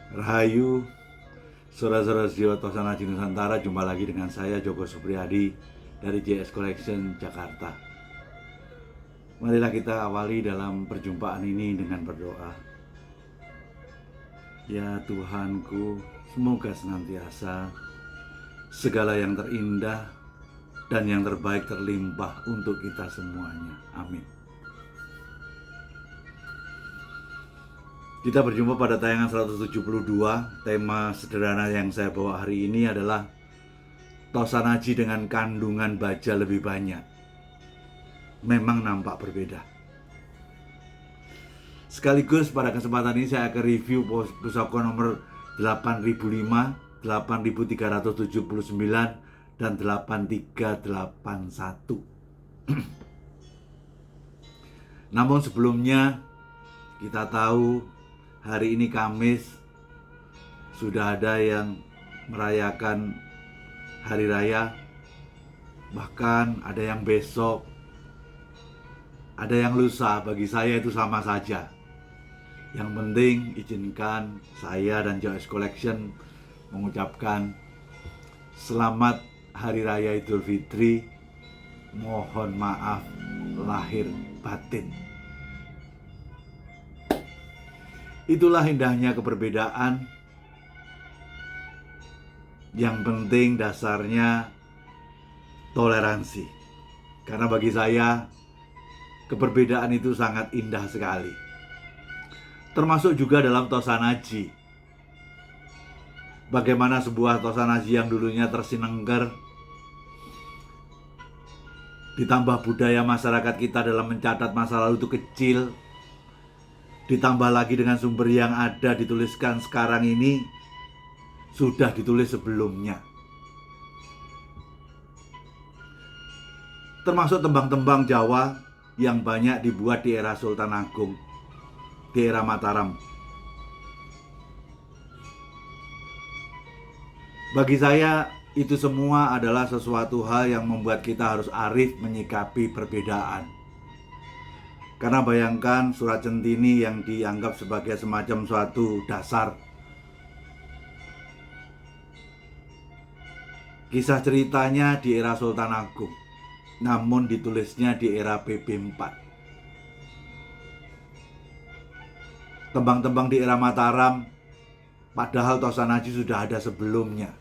Rahayu, saudara-saudara Jiwa Tosana Haji Nusantara, jumpa lagi dengan saya Joko Supriyadi dari JS Collection Jakarta. Marilah kita awali dalam perjumpaan ini dengan berdoa. Ya Tuhanku, semoga senantiasa segala yang terindah dan yang terbaik terlimpah untuk kita semuanya. Amin. Kita berjumpa pada tayangan 172. Tema sederhana yang saya bawa hari ini adalah Tosanaji dengan kandungan baja lebih banyak memang nampak berbeda. Sekaligus pada kesempatan ini saya akan review pusaka nomor 8005, 8379, dan 8381. Namun sebelumnya kita tahu hari ini Kamis, sudah ada yang merayakan hari raya, bahkan ada yang besok, ada yang lusa. Bagi saya itu sama saja. Yang penting izinkan saya dan JS Collection mengucapkan selamat Hari Raya Idul Fitri. Mohon maaf lahir batin. Itulah indahnya keberbedaan. Yang penting dasarnya toleransi. Karena bagi saya keberbedaan itu sangat indah sekali. Termasuk juga dalam Tosanaji. Bagaimana sebuah Tosanaji yang dulunya tersinengger, ditambah budaya masyarakat kita dalam mencatat masa lalu itu kecil, ditambah lagi dengan sumber yang ada dituliskan sekarang ini, sudah ditulis sebelumnya. Termasuk tembang-tembang Jawa yang banyak dibuat di era Sultan Agung, di era Mataram. Bagi saya itu semua adalah sesuatu hal yang membuat kita harus arif menyikapi perbedaan. Karena bayangkan surat Centini yang dianggap sebagai semacam suatu dasar. Kisah ceritanya di era Sultan Agung, namun ditulisnya di era PP4. Tembang-tembang di era Mataram, padahal Tosanaji sudah ada sebelumnya.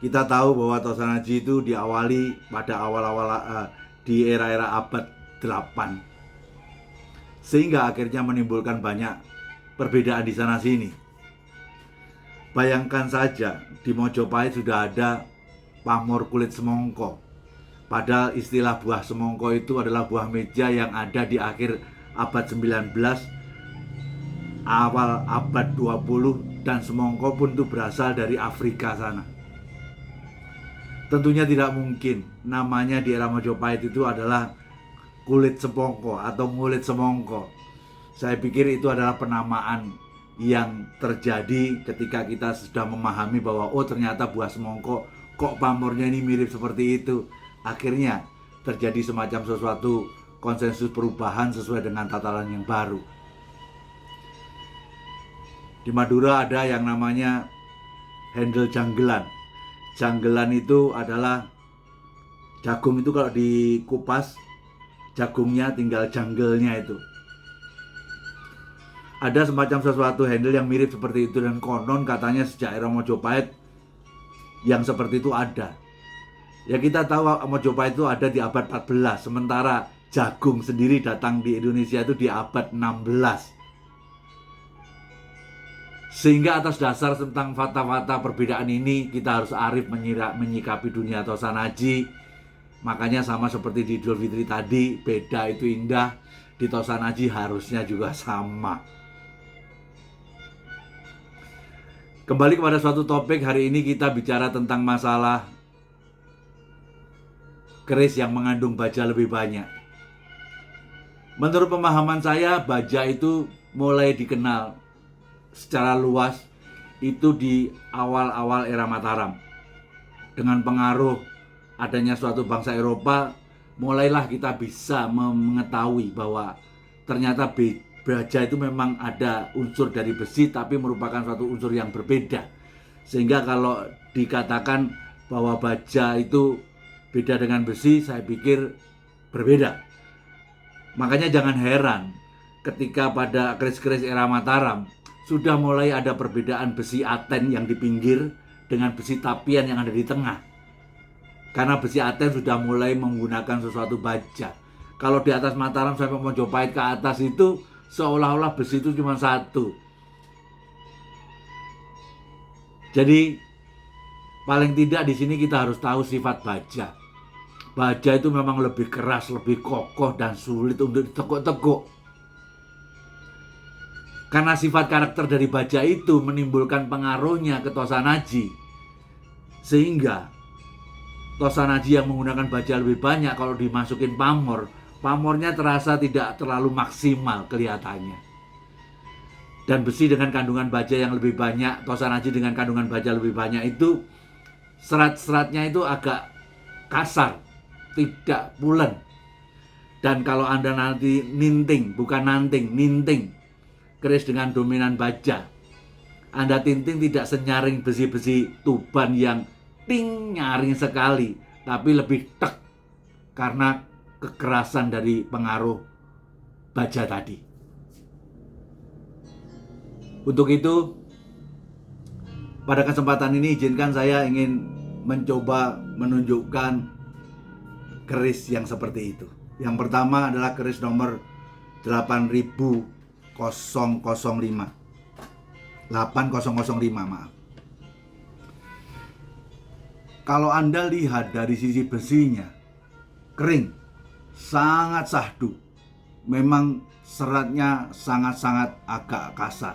Kita tahu bahwa Tosanaji itu diawali pada awal-awal di era-era abad 8, sehingga akhirnya menimbulkan banyak perbedaan di sana sini. Bayangkan saja, di Mojopahit sudah ada pamor kulit semongko. Padahal istilah buah semongko itu adalah buah meja yang ada di akhir abad 19, awal abad 20, dan semongko pun itu berasal dari Afrika sana. Tentunya tidak mungkin namanya di era Mojopahit itu adalah kulit semongko atau ngulit semongko. Saya pikir itu adalah penamaan yang terjadi ketika kita sudah memahami bahwa oh ternyata buah semongko kok pamornya ini mirip seperti itu. Akhirnya terjadi semacam sesuatu konsensus perubahan sesuai dengan tataran yang baru. Di Madura ada yang namanya handle janggelan. Janggelan itu adalah jagung itu kalau dikupas, jagungnya tinggal janggelnya itu. Ada semacam sesuatu handle yang mirip seperti itu, dan konon katanya sejak era Mojopahit yang seperti itu ada. Ya kita tahu Mojopahit itu ada di abad 14, sementara jagung sendiri datang di Indonesia itu di abad 16. Sehingga atas dasar tentang fakta-fakta perbedaan ini, kita harus arif menyikapi dunia Tosanaji. Makanya sama seperti di Idul Fitri tadi, beda itu indah, di Tosanaji harusnya juga sama. Kembali kepada suatu topik, hari ini kita bicara tentang masalah keris yang mengandung baja lebih banyak. Menurut pemahaman saya, baja itu mulai dikenal secara luas itu di awal-awal era Mataram. Dengan pengaruh adanya suatu bangsa Eropa, mulailah kita bisa mengetahui bahwa ternyata baja itu memang ada unsur dari besi, tapi merupakan suatu unsur yang berbeda. Sehingga kalau dikatakan bahwa baja itu beda dengan besi, saya pikir berbeda. Makanya jangan heran ketika pada keris-keris era Mataram sudah mulai ada perbedaan besi aten yang di pinggir dengan besi tapian yang ada di tengah. Karena besi aten sudah mulai menggunakan sesuatu baja. Kalau di atas Mataram sampai Mojopahit ke atas itu seolah-olah besi itu cuma satu. Jadi paling tidak di sini kita harus tahu sifat baja. Baja itu memang lebih keras, lebih kokoh dan sulit untuk ditekuk-tekuk. Karena sifat karakter dari baja itu menimbulkan pengaruhnya ke Tosanaji. Sehingga Tosanaji yang menggunakan baja lebih banyak kalau dimasukin pamor, pamornya terasa tidak terlalu maksimal kelihatannya. Dan besi dengan kandungan baja yang lebih banyak, Tosanaji dengan kandungan baja lebih banyak itu serat-seratnya itu agak kasar, tidak pulen. Dan kalau Anda nanti ninting, bukan nanting, ninting keris dengan dominan baja, Anda tinting tidak senyaring besi-besi tuban yang ting nyaring sekali, tapi lebih tek karena kekerasan dari pengaruh baja tadi. Untuk itu, pada kesempatan ini izinkan saya ingin mencoba menunjukkan keris yang seperti itu. Yang pertama adalah keris nomor 8005. 8005, maaf. Kalau Anda lihat dari sisi besinya, kering, sangat sahdu. Memang seratnya sangat-sangat agak kasar.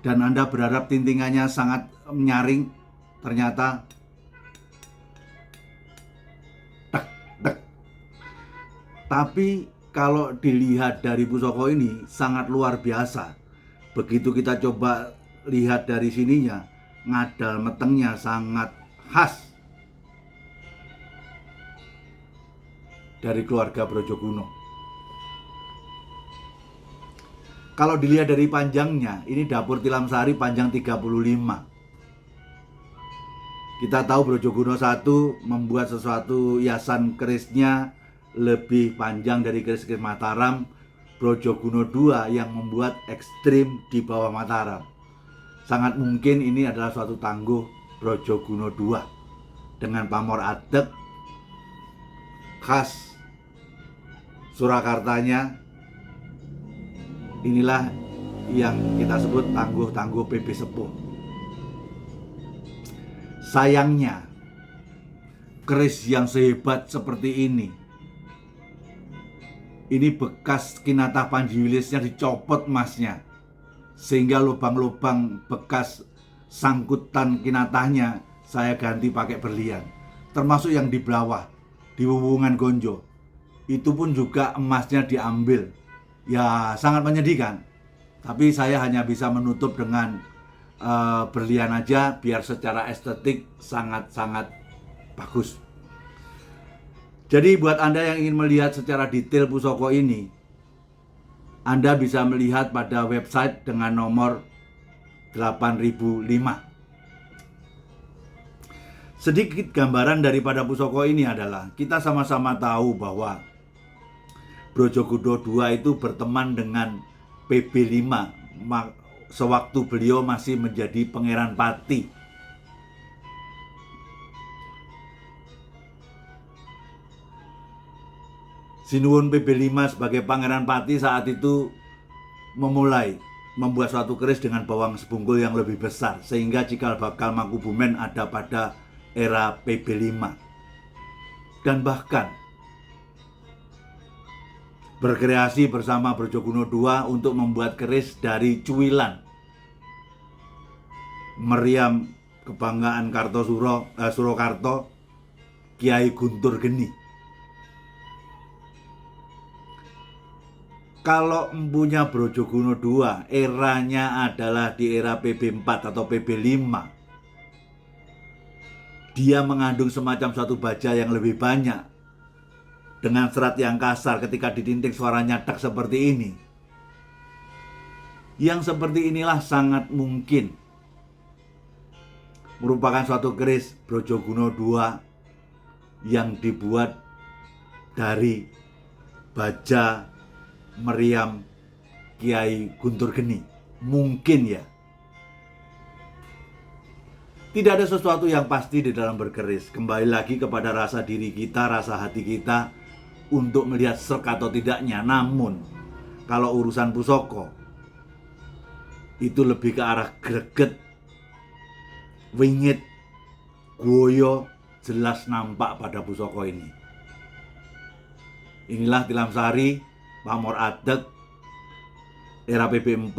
Dan Anda berharap tintingannya sangat menyaring, ternyata tapi kalau dilihat dari pusaka ini sangat luar biasa. Begitu kita coba lihat dari sininya, ngadal metengnya sangat khas dari keluarga Brojokuno. Kalau dilihat dari panjangnya, ini dapur Tilam Sari panjang 35. Kita tahu Brojokuno 1 membuat sesuatu hiasan kerisnya lebih panjang dari keris-keris Mataram. Brojokuno 2 yang membuat ekstrim di bawah Mataram. Sangat mungkin ini adalah suatu tangguh Brojokuno 2 dengan pamor adek khas Surakartanya. Inilah yang kita sebut tangguh-tangguh PB Sepuh. Sayangnya keris yang sehebat seperti ini bekas kinatah panjiwilisnya dicopot emasnya, sehingga lubang-lubang bekas sangkutan kinatahnya saya ganti pakai berlian, termasuk yang di bawah di wuwungan gonjo itu pun juga emasnya diambil. Ya sangat menyedihkan, tapi saya hanya bisa menutup dengan berlian aja biar secara estetik sangat-sangat bagus. Jadi buat Anda yang ingin melihat secara detail pusaka ini, Anda bisa melihat pada website dengan nomor 8005. Sedikit gambaran daripada pusaka ini adalah kita sama-sama tahu bahwa Brojokuno 2 itu berteman dengan PB5 sewaktu beliau masih menjadi Pangeran Pati. Sinuwun PB5 sebagai Pangeran Pati saat itu memulai membuat suatu keris dengan bawang sebungkul yang lebih besar, sehingga cikal bakal Mangkubumen ada pada era PB5. Dan bahkan berkreasi bersama Brojokuno 2 untuk membuat keris dari cuwilan meriam kebanggaan Surakarta, Kiai Guntur Geni. Kalau empunya Brojokuno 2 eranya adalah di era PB4 atau PB5, dia mengandung semacam suatu baja yang lebih banyak dengan serat yang kasar. Ketika ditinting suaranya tak seperti ini, Yang seperti inilah sangat mungkin merupakan suatu keris Brojoguno II yang dibuat dari baja meriam Kiai Guntur Geni. Mungkin ya. Tidak ada sesuatu yang pasti di dalam berkeris. Kembali lagi kepada rasa diri kita, rasa hati kita untuk melihat serk atau tidaknya. Namun kalau urusan pusoko itu lebih ke arah greget, wingit, goyo, jelas nampak pada pusoko ini. Inilah Tilam Sari, pamor adeg, era PB4,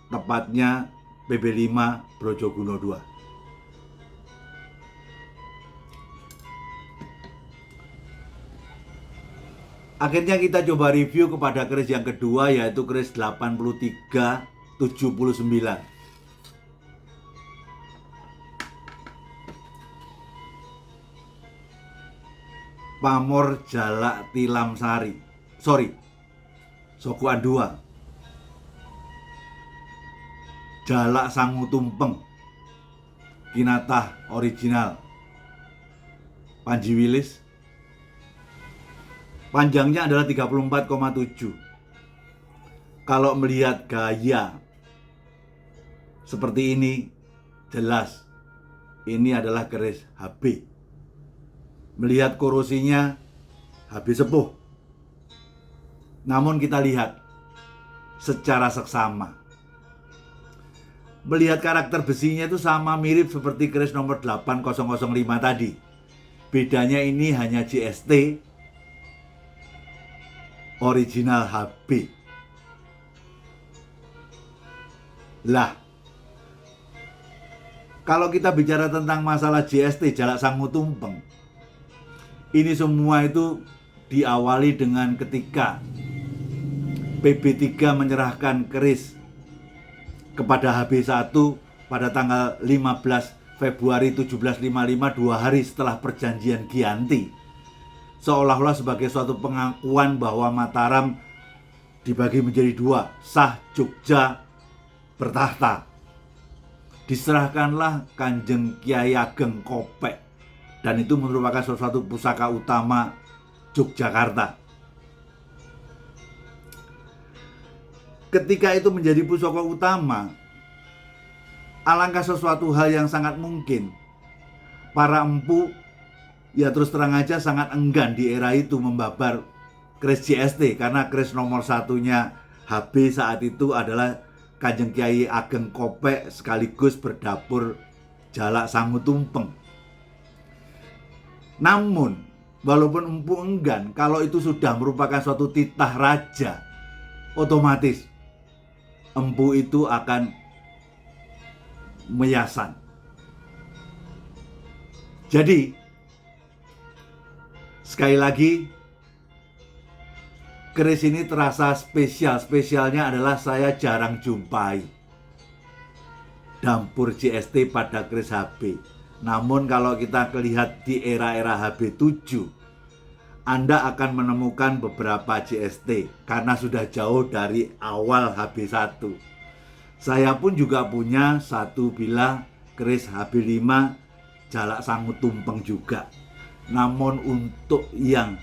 tepatnya PB5 Brojoguno II. Akhirnya kita coba review kepada keris yang kedua, yaitu keris 8379. Pamor Jalak Tilam Sari. Sokuan 2. Jalak Sangu Tumpeng. Kinatah original. Panji Wilis. Panjangnya adalah 34,7. Kalau melihat gaya seperti ini, jelas ini adalah keris HB. Melihat korosinya HB sepuh. Namun kita lihat secara seksama. Melihat karakter besinya itu sama mirip seperti keris nomor 8005 tadi. Bedanya ini hanya GST original HB. Lah, kalau kita bicara tentang masalah GST Jalak Sangu Tumpeng, ini semua itu diawali dengan ketika PB3 menyerahkan keris kepada HB1 pada tanggal 15 Februari 1755, 2 hari setelah perjanjian Giyanti. Seolah-olah sebagai suatu pengakuan bahwa Mataram dibagi menjadi 2, sah Jogja bertahta. Diserahkanlah Kanjeng Kiai Ageng Kopek, dan itu merupakan suatu pusaka utama Yogyakarta. Ketika itu menjadi pusaka utama, alangkah sesuatu hal yang sangat mungkin para empu, ya terus terang aja sangat enggan di era itu membabar keris GST, karena keris nomor satunya HB saat itu adalah Kanjeng Kiai Ageng Kopek sekaligus berdapur Jalak Sangu Tumpeng. Namun, walaupun empu enggan, kalau itu sudah merupakan suatu titah raja, otomatis empu itu akan meyasan. Jadi, sekali lagi, keris ini terasa spesial. Spesialnya adalah saya jarang jumpai dampur GST pada keris HB. Namun kalau kita lihat di era-era HB7, Anda akan menemukan beberapa GST karena sudah jauh dari awal HB1. Saya pun juga punya satu bilah keris HB5 Jalak Sangu Tumpeng juga. Namun untuk yang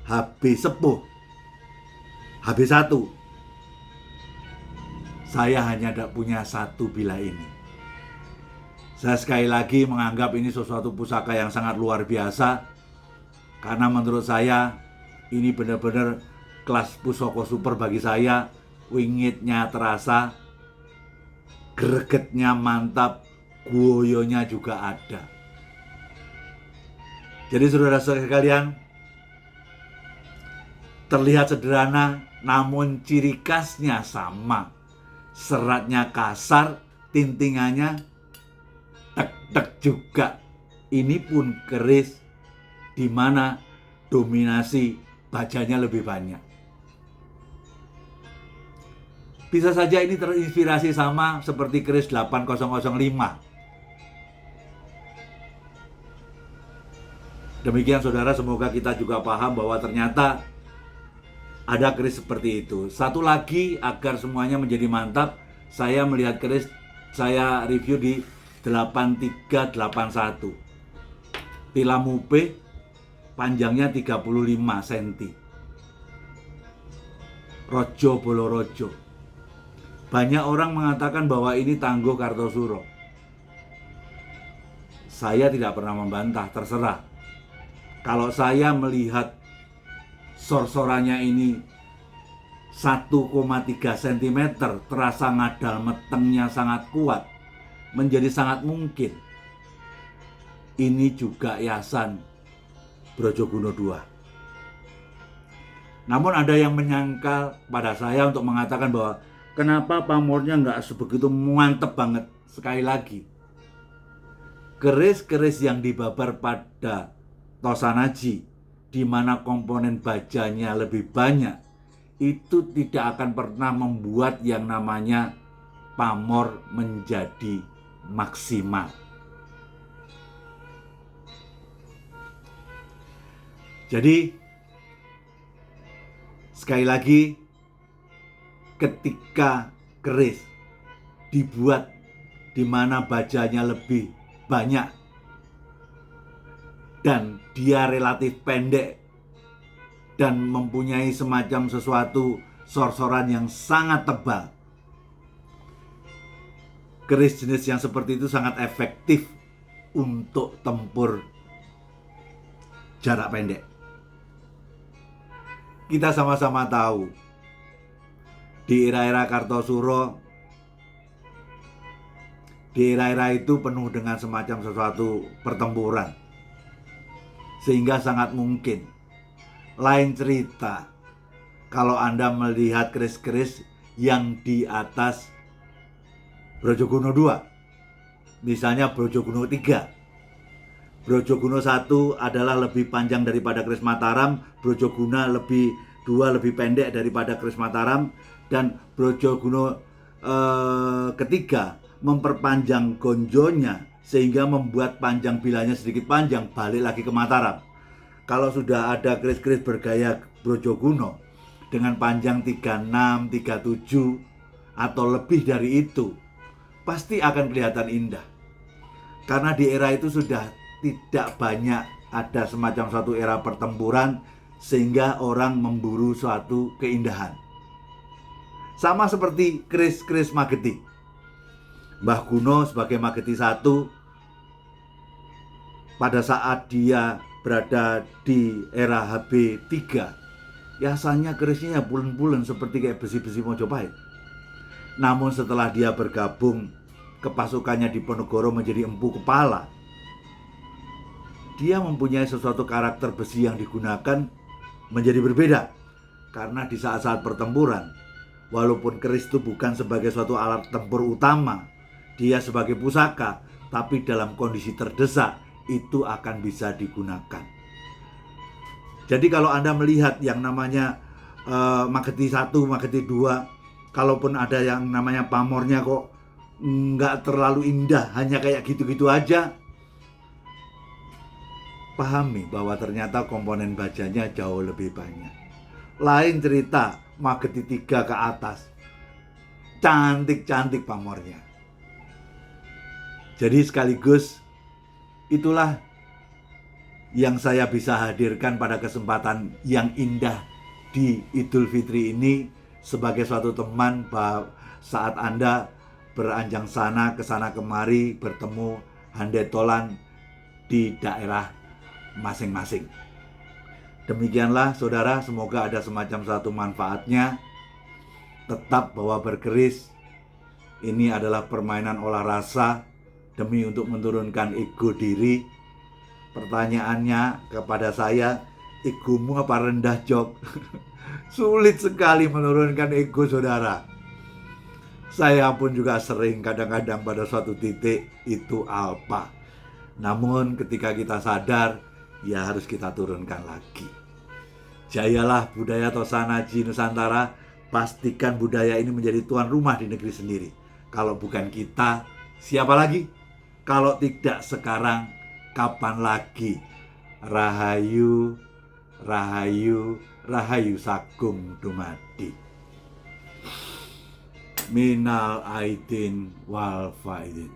HB sepuh, HB1, saya hanya tidak punya satu bilah ini. Saya sekali lagi menganggap ini sesuatu pusaka yang sangat luar biasa, karena menurut saya ini benar-benar kelas pusaka super bagi saya. Wingitnya terasa, gregetnya mantap, goyonya juga ada. Jadi saudara-saudara sekalian, terlihat sederhana namun ciri khasnya sama. Seratnya kasar, tintingannya tek-tek juga. Ini pun keris di mana dominasi bajanya lebih banyak. Bisa saja ini terinspirasi sama seperti keris 8005. Demikian saudara, semoga kita juga paham bahwa ternyata ada keris seperti itu. Satu lagi agar semuanya menjadi mantap, saya melihat keris, saya review di 8381. Tilamupe panjangnya 35 cm. Rojo Bolorojo. Banyak orang mengatakan bahwa ini Tangguh Kartosuro. Saya tidak pernah membantah, terserah. Kalau saya melihat sorsorannya ini 1,3 cm, terasa ngadal metengnya sangat kuat, menjadi sangat mungkin ini juga Yasan Brojoguno II. Namun ada yang menyangkal pada saya untuk mengatakan bahwa kenapa pamornya nggak sebegitu mantep banget. Sekali lagi, keris-keris yang dibabar pada Tosanaji, di mana komponen bajanya lebih banyak, itu tidak akan pernah membuat yang namanya pamor menjadi maksimal. Jadi sekali lagi, ketika keris dibuat di mana bajanya lebih banyak dan dia relatif pendek dan mempunyai semacam sesuatu sorsoran yang sangat tebal, keris jenis yang seperti itu sangat efektif untuk tempur jarak pendek. Kita sama-sama tahu di era-era Kartosuro, di era-era itu penuh dengan semacam sesuatu pertempuran, sehingga sangat mungkin. Lain cerita kalau Anda melihat keris-keris yang di atas Brojoguno II, misalnya Brojoguno III. Brojoguno I adalah lebih panjang daripada keris Mataram, Brojoguno II lebih pendek daripada keris Mataram, dan Brojoguno ketiga memperpanjang gonjonya sehingga membuat panjang bilanya sedikit panjang, balik lagi ke Mataram. Kalau sudah ada keris-keris bergaya Brojoguno dengan panjang 36, 37 atau lebih dari itu, pasti akan kelihatan indah. Karena di era itu sudah tidak banyak ada semacam satu era pertempuran sehingga orang memburu suatu keindahan. Sama seperti keris-keris Mageti. Mbah Guno sebagai Mageti I, pada saat dia berada di era HB 3, biasanya kerisnya bulan-bulan seperti kayak besi-besi Mojopahit. Namun setelah dia bergabung ke pasukannya di Ponegoro menjadi Empu Kepala, dia mempunyai sesuatu karakter besi yang digunakan menjadi berbeda. Karena di saat-saat pertempuran, walaupun keris itu bukan sebagai suatu alat tempur utama, dia sebagai pusaka, tapi dalam kondisi terdesak itu akan bisa digunakan. Jadi kalau Anda melihat yang namanya Mageti I, Mageti II, kalaupun ada yang namanya pamornya kok nggak terlalu indah, hanya kayak gitu-gitu aja, pahami bahwa ternyata komponen bajanya jauh lebih banyak. Lain cerita Mageti III ke atas, cantik-cantik pamornya. Jadi sekaligus itulah yang saya bisa hadirkan pada kesempatan yang indah di Idul Fitri ini sebagai suatu teman saat Anda beranjang sana kesana kemari bertemu handetolan di daerah masing-masing. Demikianlah saudara, semoga ada semacam satu manfaatnya. Tetap bahwa berkeris ini adalah permainan olah rasa demi untuk menurunkan ego diri. Pertanyaannya kepada saya, egomu apa rendah, Jok? Sulit sekali menurunkan ego saudara. Saya pun juga sering kadang-kadang pada suatu titik itu alpa. Namun ketika kita sadar, ya harus kita turunkan lagi. Jayalah budaya Tosanaji Nusantara, pastikan budaya ini menjadi tuan rumah di negeri sendiri. Kalau bukan kita, siapa lagi? Kalau tidak sekarang, kapan lagi? Rahayu, Rahayu, Rahayu Sagung Dumadi. minal aidin wal faidin.